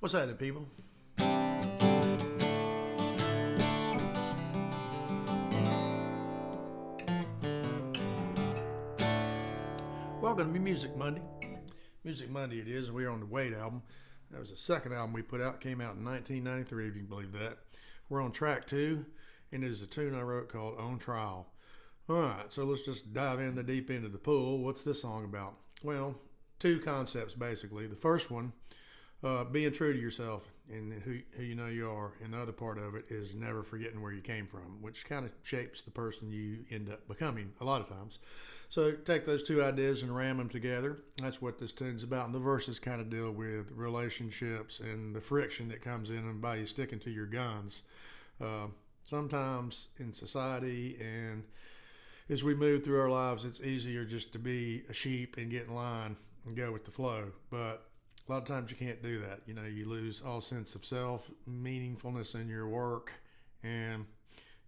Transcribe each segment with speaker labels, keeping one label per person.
Speaker 1: What's happening, people? Welcome to Music Monday. Music Monday it is, and we're on the Wait album. That was the second album we put out. Came out in 1993, if you can believe that. We're on track 2, and it is a tune I wrote called On Trial. All right, so let's just dive in the deep end of the pool. What's this song about? Well, 2 concepts, basically. The first one, being true to yourself and who you know you are. And the other part of it is never forgetting where you came from, which kind of shapes the person you end up becoming a lot of times. So take those 2 ideas and ram them together. That's what this tune's about. And the verses kind of deal with relationships and the friction that comes in by you sticking to your guns. Sometimes in society and as we move through our lives, it's easier just to be a sheep and get in line and go with the flow. But a lot of times you can't do that. You know, you lose all sense of self, meaningfulness in your work, and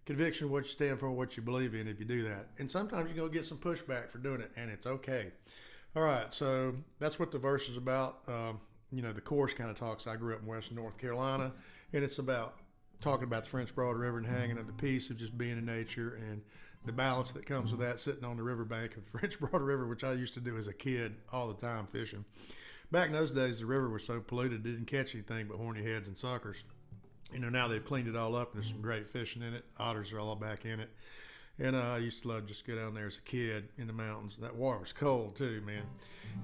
Speaker 1: conviction of what you stand for, what you believe in if you do that. And sometimes you're going to get some pushback for doing it, and it's okay. All right, so that's what the verse is about. The chorus kind of talks, I grew up in Western North Carolina, and it's about talking about the French Broad River and hanging at the peace of just being in nature and the balance that comes with that, sitting on the riverbank of French Broad River, which I used to do as a kid all the time, fishing. Back in those days, the river was so polluted, it didn't catch anything but horny heads and suckers. Now they've cleaned it all up, and there's some great fishing in it. Otters are all back in it. And I used to love just go down there as a kid in the mountains. That water was cold, too, man.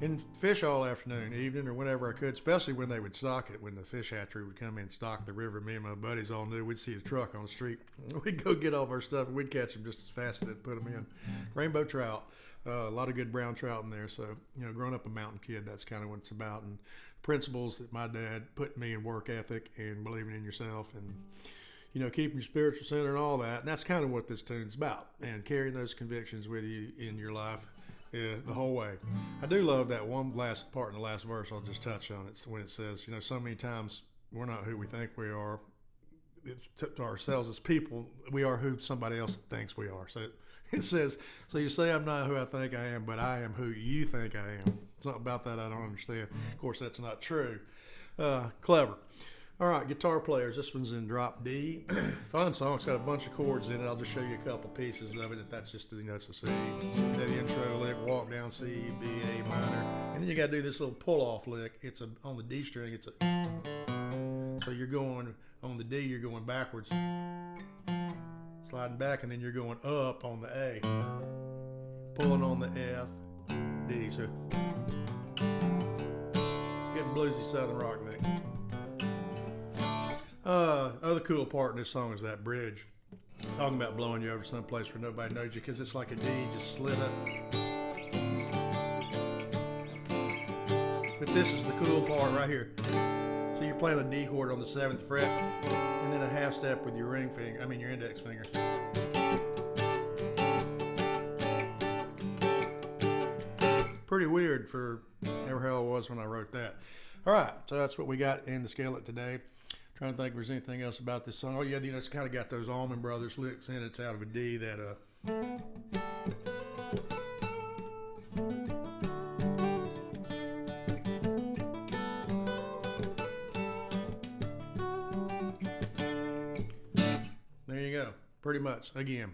Speaker 1: And fish all afternoon, evening, or whenever I could, especially when they would stock it, when the fish hatchery would come in and stock the river. Me and my buddies all knew we'd see a truck on the street. We'd go get all of our stuff, and we'd catch them just as fast as they'd put them in. Rainbow trout. A lot of good brown trout in there. So, growing up a mountain kid, that's kind of what it's about. And principles that my dad put in me in work ethic and believing in yourself and, keeping your spiritual center and all that. And that's kind of what this tune's about. And carrying those convictions with you in your life the whole way. I do love that one last part in the last verse. I'll just touch on it when it says, so many times we're not who we think we are. To ourselves as people, we are who somebody else thinks we are. So it says, so you say I'm not who I think I am, but I am who you think I am. Something about that I don't understand. Of course, that's not true. Clever. All right, guitar players. This one's in drop D. Fun song. It's got a bunch of chords in it. I'll just show you a couple pieces of it. That's just it's a C. That intro lick, walk down C, B, A minor, and then you got to do this little pull-off lick. It's on the D string. So you're going on the D. You're going backwards, sliding back, and then you're going up on the A, pulling on the F, D. So getting bluesy southern rock thing. Other cool part in this song is that bridge. Talking about blowing you over someplace where nobody knows you, because it's like a D just slid up. But this is the cool part right here. So you're playing a D chord on the 7th fret, and then a half step with your your index finger. Pretty weird for how hell it was when I wrote that. All right, so that's what we got in the skillet today. Trying to think if there's anything else about this song. Oh yeah, it's kind of got those Allman Brothers licks in it. It's out of a D that There you go. Pretty much. Again,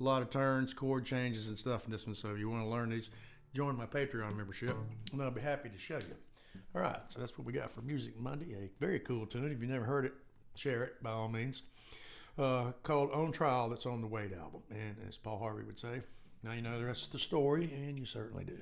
Speaker 1: a lot of turns, chord changes, and stuff in this one. So if you want to learn these, join my Patreon membership, and I'll be happy to show you. All right, so that's what we got for Music Monday. A very cool tune. If you never heard it, share it by all means. Called On Trial, that's on the Wait album. And as Paul Harvey would say, now you know the rest of the story, and you certainly do.